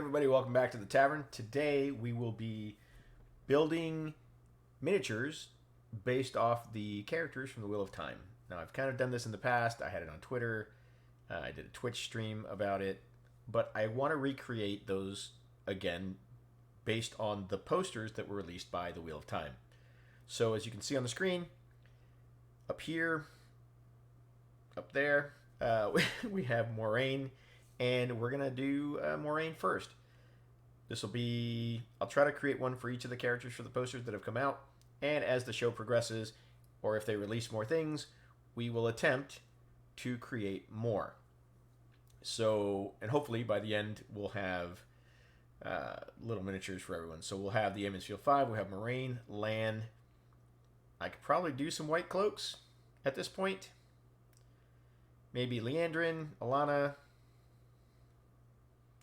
everybody, welcome back to the Tavern. Today we will be building miniatures based off the characters from the Wheel of Time. Now, I've kind of done this in the past. I had it on Twitter. I did a Twitch stream about it. But I want to recreate those again based on the posters that were released by the Wheel of Time. So as you can see on the screen, up here, up there, we have Moiraine. And we're going to do Moiraine first. This will be... I'll try to create one for each of the characters for the posters that have come out. And as the show progresses, or if they release more things, we will attempt to create more. So, and hopefully by the end, we'll have little miniatures for everyone. So we'll have the Emond's Field 5, we'll have Moiraine, Lan. I could probably do some white cloaks at this point. Maybe Liandrin, Alana...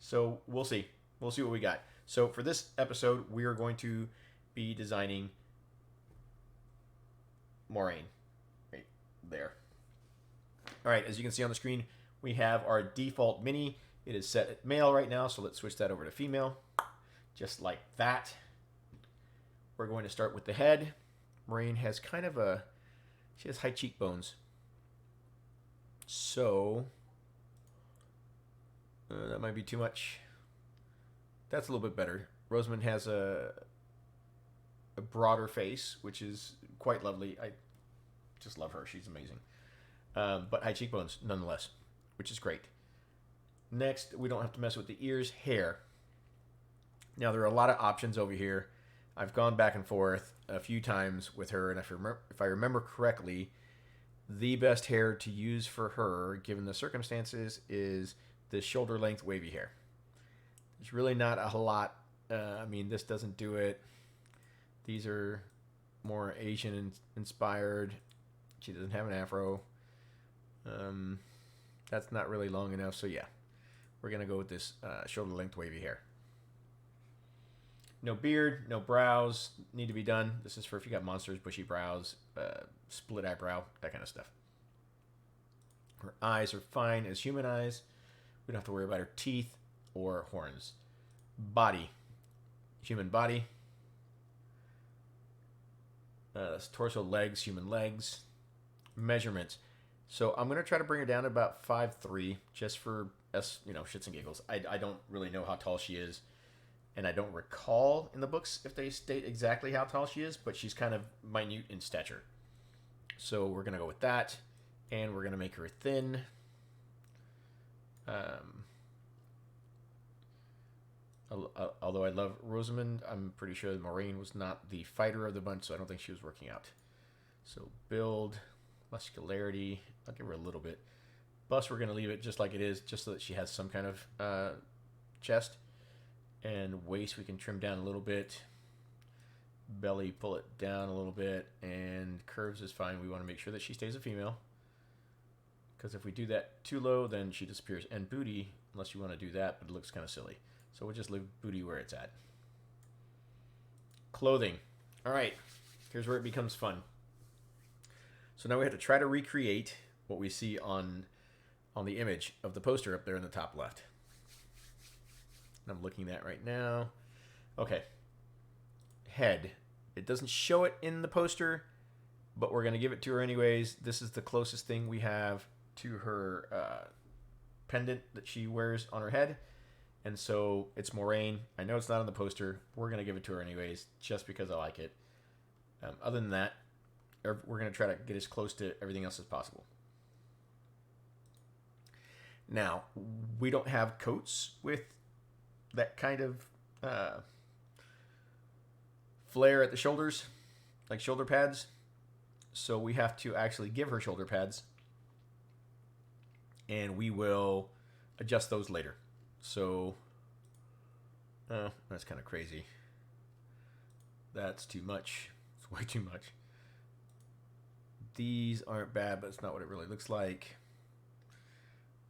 So we'll see. We'll see what we got. So for this episode, we are going to be designing Moiraine. Right there. All right, as you can see on the screen, we have our default mini. It is set at male right now, so let's switch that over to female. Just like that. We're going to start with the head. Moiraine has kind of a... She has high cheekbones. So... that might be too much. That's a little bit better. Rosamund has a broader face, which is quite lovely. I just love her. She's amazing. But high cheekbones, nonetheless, which is great. Next, we don't have to mess with the ears. Hair. Now, there are a lot of options over here. I've gone back and forth a few times with her, and if I remember correctly, the best hair to use for her, given the circumstances, is... the shoulder length wavy hair. There's really not a whole lot. I mean, this doesn't do it. These are more Asian inspired. She doesn't have an afro. That's not really long enough. So yeah, we're going to go with this shoulder length wavy hair. No beard, no brows need to be done. This is for if you got monsters, bushy brows, split eyebrow, that kind of stuff. Her eyes are fine as human eyes. We don't have to worry about her teeth or horns. Body. Human body. Torso, legs, human legs. Measurements. So I'm going to try to bring her down to about 5'3", just for shits and giggles. I don't really know how tall she is. And I don't recall in the books if they state exactly how tall she is, but she's kind of minute in stature. So we're going to go with that. And we're going to make her thin. Although I love Rosamund, I'm pretty sure Moiraine was not the fighter of the bunch, so I don't think she was working out. So build, muscularity, I'll give her a little bit. Bust, we're going to leave it just like it is, just so that she has some kind of chest. And waist, we can trim down a little bit. Belly, pull it down a little bit. And curves is fine. We want to make sure that she stays a female. Because if we do that too low, then she disappears. And booty, unless you want to do that, but it looks kind of silly. So we'll just leave booty where it's at. Clothing. All right, here's where it becomes fun. So now we have to try to recreate what we see on the image of the poster up there in the top left. And I'm looking at that right now. Okay. Head. It doesn't show it in the poster, but we're going to give it to her anyways. This is the closest thing we have to her pendant that she wears on her head. And so it's Moiraine. I know it's not on the poster. We're going to give it to her anyways, just because I like it. Other than that, we're going to try to get as close to everything else as possible. Now, we don't have coats with that kind of flare at the shoulders, like shoulder pads. So we have to actually give her shoulder pads. And we will adjust those later. So, that's kind of crazy. That's too much. It's way too much. These aren't bad, but it's not what it really looks like.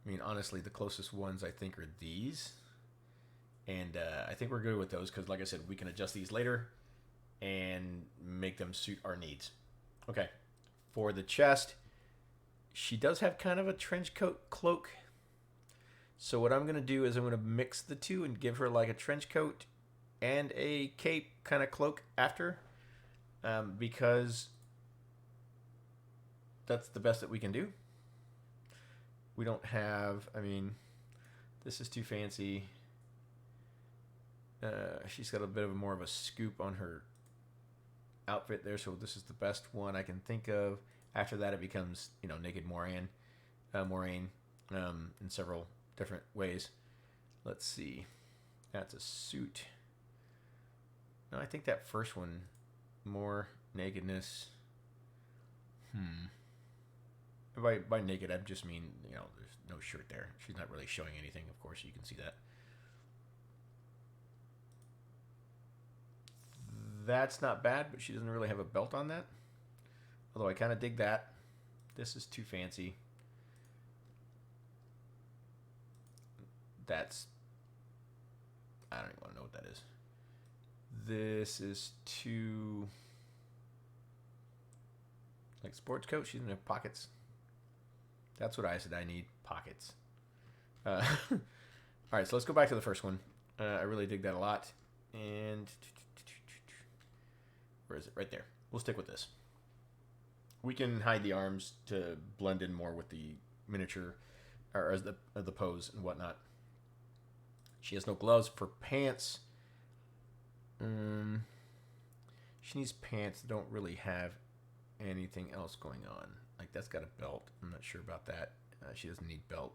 I mean, honestly, the closest ones I think are these. And I think we're good with those because, like I said, we can adjust these later and make them suit our needs. Okay. For the chest, she does have kind of a trench coat cloak. So what I'm going to do is I'm going to mix the two and give her like a trench coat and a cape kind of cloak after, because that's the best that we can do. We don't have, I mean, this is too fancy. She's got a bit of more of a scoop on her outfit there, so this is the best one I can think of. After that, it becomes, naked Moiraine, in several different ways. Let's see. That's a suit. No, I think that first one, more nakedness. By naked, I just mean, there's no shirt there. She's not really showing anything, of course, you can see that. That's not bad, but she doesn't really have a belt on that. Although I kind of dig that. This is too fancy. That's... I don't even want to know what that is. This is too... like sports coat. She doesn't have pockets. That's what I said I need. Pockets. All right, so let's go back to the first one. I really dig that a lot. And... where is it? Right there. We'll stick with this. We can hide the arms to blend in more with the miniature, or as the pose and whatnot. She has no gloves for pants. She needs pants that don't really have anything else going on. Like, that's got a belt. I'm not sure about that. She doesn't need belt.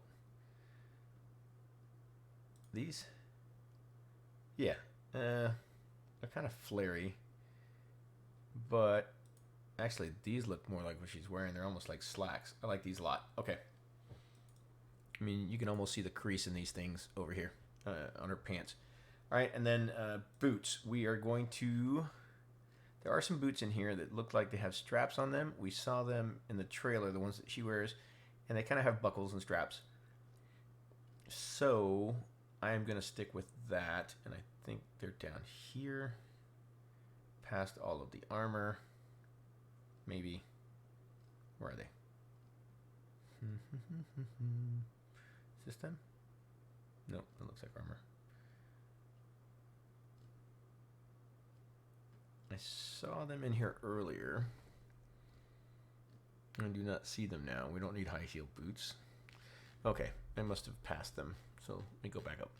These? Yeah. They're kind of flary. But actually, these look more like what she's wearing. They're almost like slacks. I like these a lot. Okay. I mean, you can almost see the crease in these things over here on her pants. All right, and then boots. We are going to... There are some boots in here that look like they have straps on them. We saw them in the trailer, the ones that she wears, and they kind of have buckles and straps. So I am going to stick with that, and I think they're down here, past all of the armor. Maybe. Where are they? Is this them? No, it looks like armor. I saw them in here earlier. I do not see them now. We don't need high heel boots. Okay, I must have passed them. So let me go back up.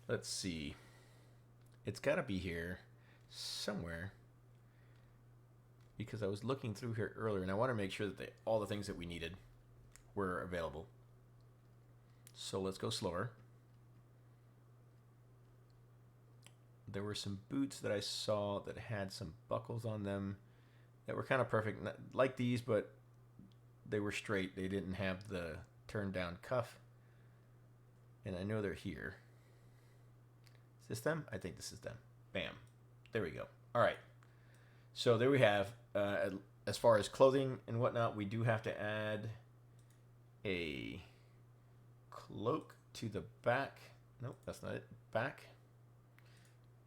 Let's see. It's got to be here somewhere, because I was looking through here earlier, and I want to make sure that all the things that we needed were available. So let's go slower. There were some boots that I saw that had some buckles on them that were kind of perfect, like these, but they were straight. They didn't have the turned down cuff. And I know they're here. Is this them? I think this is them. Bam. There we go. All right. So there we have, as far as clothing and whatnot, we do have to add a cloak to the back. Nope, that's not it. Back.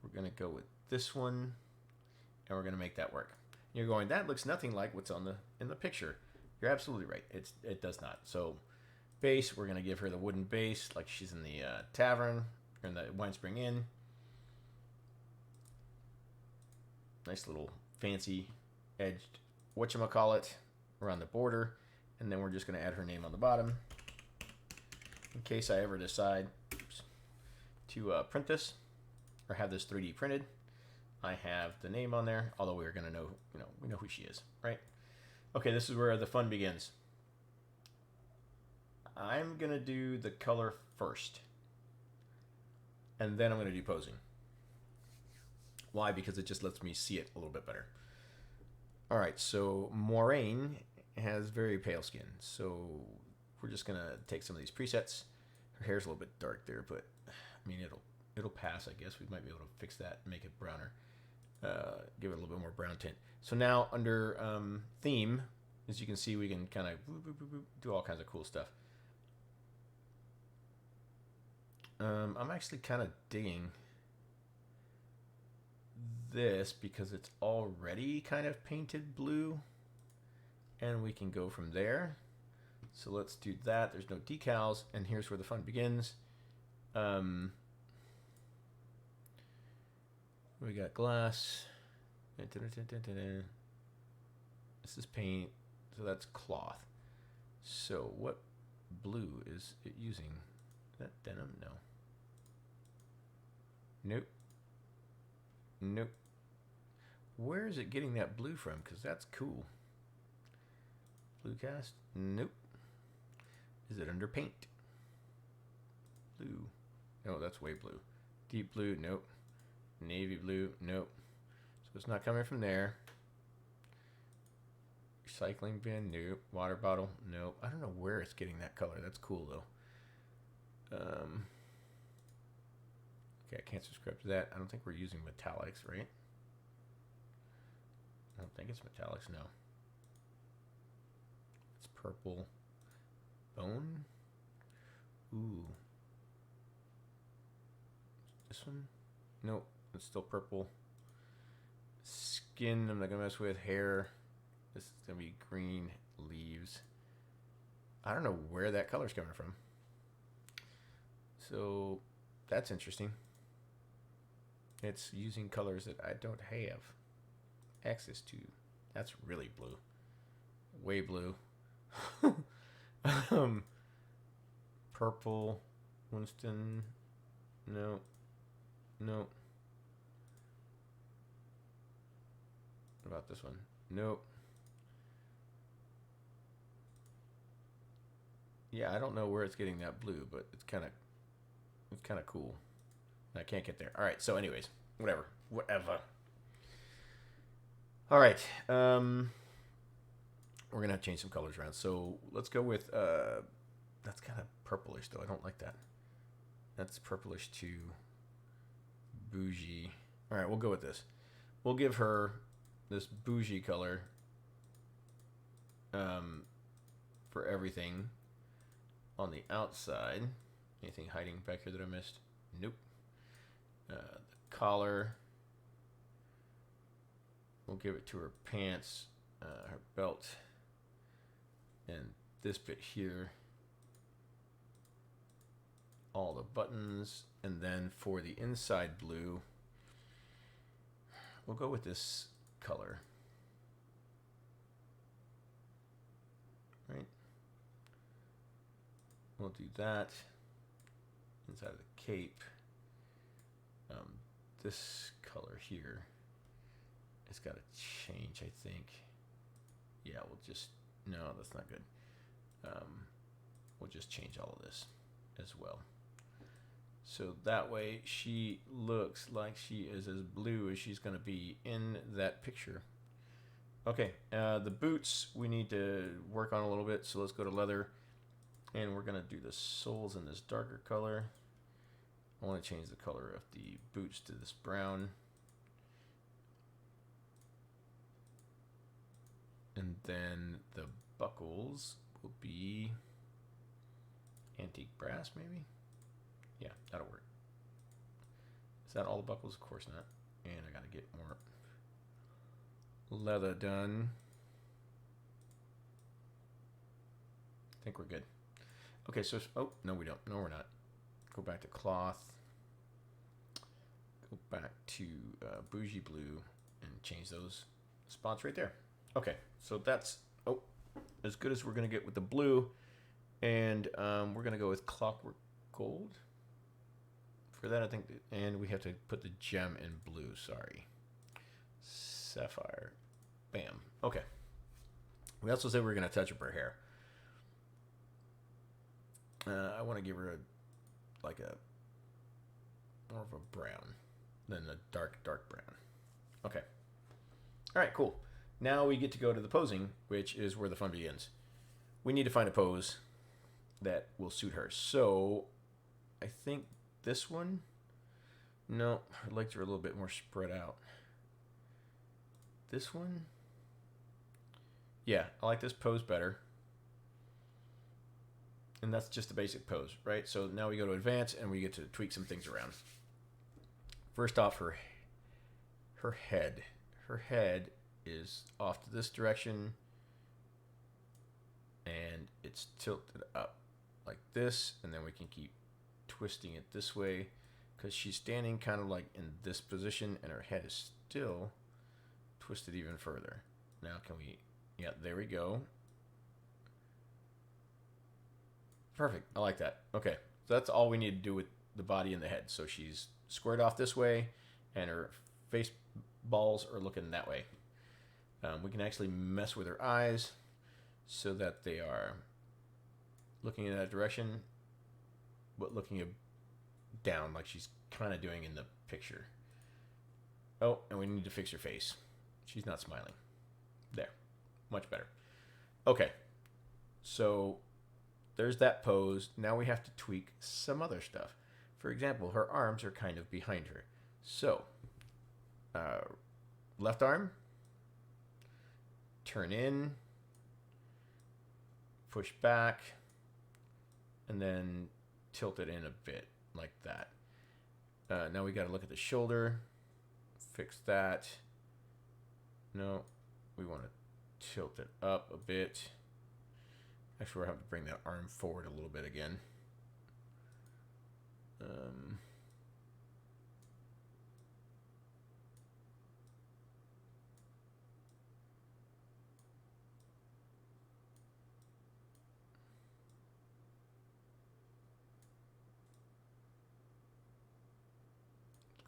We're going to go with this one, and we're going to make that work. You're going, that looks nothing like what's on in the picture. You're absolutely right. It does not. So base, we're going to give her the wooden base like she's in the tavern, or in the Wine Spring Inn. Nice little fancy edged whatchamacallit around the border. And then we're just going to add her name on the bottom in case I ever decide to print this or have this 3D printed. I have the name on there, although we're going to know, we know who she is, right? Okay, this is where the fun begins. I'm going to do the color first, and then I'm going to do posing. Why? Because it just lets me see it a little bit better. All right, so Moiraine has very pale skin, so we're just going to take some of these presets. Her hair's a little bit dark there, but I mean, it'll pass, I guess. We might be able to fix that and make it browner. Give it a little bit more brown tint. So now under theme, as you can see, we can kind of do all kinds of cool stuff. I'm actually kind of digging this because it's already kind of painted blue, and we can go from there. So let's do that. There's no decals, and here's where the fun begins. We got glass. This is paint, so that's cloth. So what blue is it using? Is that denim? No. Nope. Nope. Where is it getting that blue from? Because that's cool. Blue cast? Nope. Is it under paint? Blue. No, that's way blue. Deep blue? Nope. Navy blue? Nope. So it's not coming from there. Recycling bin? Nope. Water bottle? Nope. I don't know where it's getting that color. That's cool though. Okay, I can't subscribe to that. I don't think we're using metallics, right? I don't think it's metallics, no. It's purple. Bone? Ooh. This one? Nope, it's still purple. Skin, I'm not gonna mess with. Hair. This is gonna be green. Leaves. I don't know where that color's coming from. So that's interesting. It's using colors that I don't have access to. That's really blue. Way blue. Purple. Winston. No. No. What about this one? Nope. Yeah, I don't know where it's getting that blue, but it's kind of cool. I can't get there. All right. So, anyways, whatever. All right. We're gonna have to change some colors around. So let's go with that's kind of purplish though. I don't like that. That's purplish to bougie. All right, we'll go with this. We'll give her this bougie color for everything on the outside. Anything hiding back here that I missed? Nope. The collar. We'll give it to her pants, her belt, and this bit here. All the buttons, and then for the inside blue, we'll go with this color. Right? We'll do that. Inside of the cape. This color here, it's got to change, I think. Yeah, we'll just, no, that's not good. We'll just change all of this as well. So that way she looks like she is as blue as she's going to be in that picture. Okay, the boots we need to work on a little bit, so let's go to leather. And we're going to do the soles in this darker color. I want to change the color of the boots to this brown. And then the buckles will be antique brass, maybe? Yeah, that'll work. Is that all the buckles? Of course not. And I got to get more leather done. I think we're good. Okay, so, oh, no, we don't. No, we're not. Go back to cloth. Go back to bougie blue and change those spots right there. Okay, so that's as good as we're going to get with the blue. And we're going to go with clockwork gold. For that, I think, and we have to put the gem in blue, sorry. Sapphire. Bam. Okay. We also said we were going to touch up her hair. I want to give her more of a brown than a dark brown. Okay. All right, cool. Now we get to go to the posing, which is where the fun begins. We need to find a pose that will suit her. So I think this one, no, her legs are a little bit more spread out. This one, yeah, I like this pose better. And that's just the basic pose, right? So now we go to advance and we get to tweak some things around. First off, her head. Her head is off to this direction, and it's tilted up like this, and then we can keep twisting it this way because she's standing kind of like in this position, and her head is still twisted even further. Now can we, yeah, there we go. Perfect, I like that. Okay, so that's all we need to do with the body and the head. So she's squared off this way, and her face balls are looking that way. We can actually mess with her eyes so that they are looking in that direction, but looking down like she's kind of doing in the picture. Oh, and we need to fix her face. She's not smiling. There. Much better. Okay. So there's that pose. Now we have to tweak some other stuff. For example, her arms are kind of behind her. So, left arm, turn in, push back, and then tilt it in a bit like that. Now we got to look at the shoulder, fix that. No, we want to tilt it up a bit. Actually, we're having to bring that arm forward a little bit again.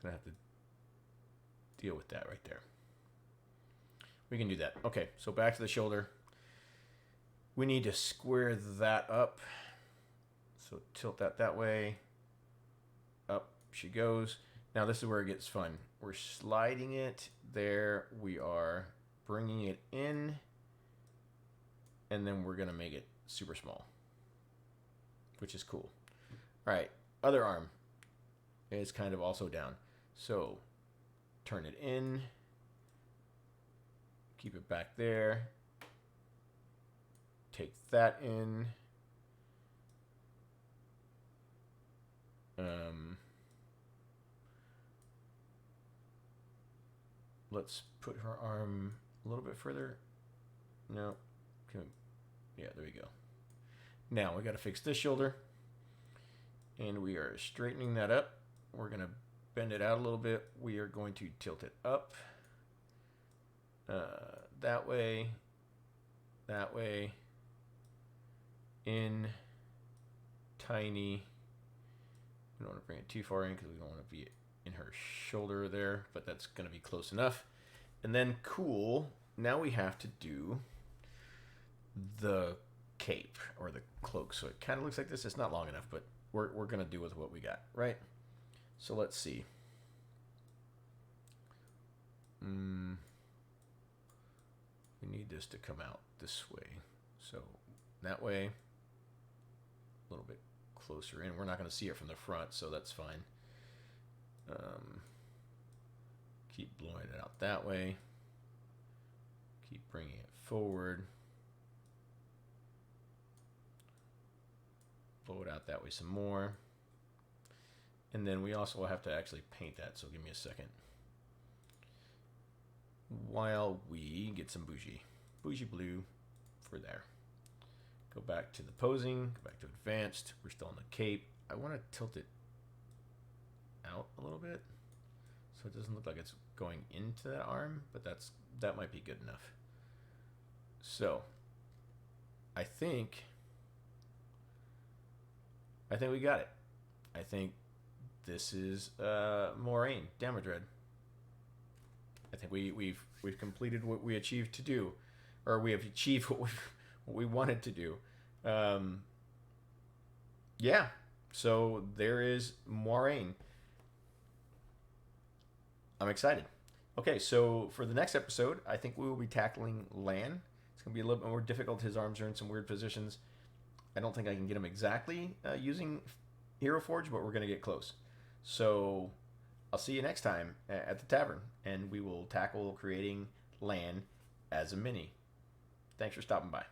Gonna have to deal with that right there. We can do that. Okay, so back to the shoulder. We need to square that up. So tilt that way. Up she goes. Now this is where it gets fun. We're sliding it there. We are bringing it in. And then we're going to make it super small, which is cool. All right, other arm is kind of also down. So turn it in. Keep it back there. Take that in. Let's put her arm a little bit further. No. Yeah, there we go. Now we got to fix this shoulder. And we are straightening that up. We're going to bend it out a little bit. We are going to tilt it up. That way. That way. In. Tiny. We don't want to bring it too far in because we don't want to be in her shoulder there, but that's going to be close enough. And then cool, now we have to do the cape or the cloak. So it kind of looks like this. It's not long enough, but we're going to do with what we got, right? So let's see. We need this to come out this way. So that way, a little bit closer in. We're not going to see it from the front, so that's fine. Keep blowing it out that way. Keep bringing it forward. Blow it out that way some more. And then we also have to actually paint that, so give me a second. While we get some bougie blue for there. Go back to the posing, go back to advanced. We're still on the cape. I want to tilt it out a little bit so it doesn't look like it's going into that arm, but that might be good enough. So I think we got it. I think this is Moiraine, Damodred. I think we've completed what we achieved to do, or we have achieved what we wanted to do. Yeah. So there is Moiraine. I'm excited. Okay, so for the next episode, I think we will be tackling Lan. It's going to be a little bit more difficult. His arms are in some weird positions. I don't think I can get him exactly using Hero Forge, but we're going to get close. So I'll see you next time at the tavern, and we will tackle creating Lan as a mini. Thanks for stopping by.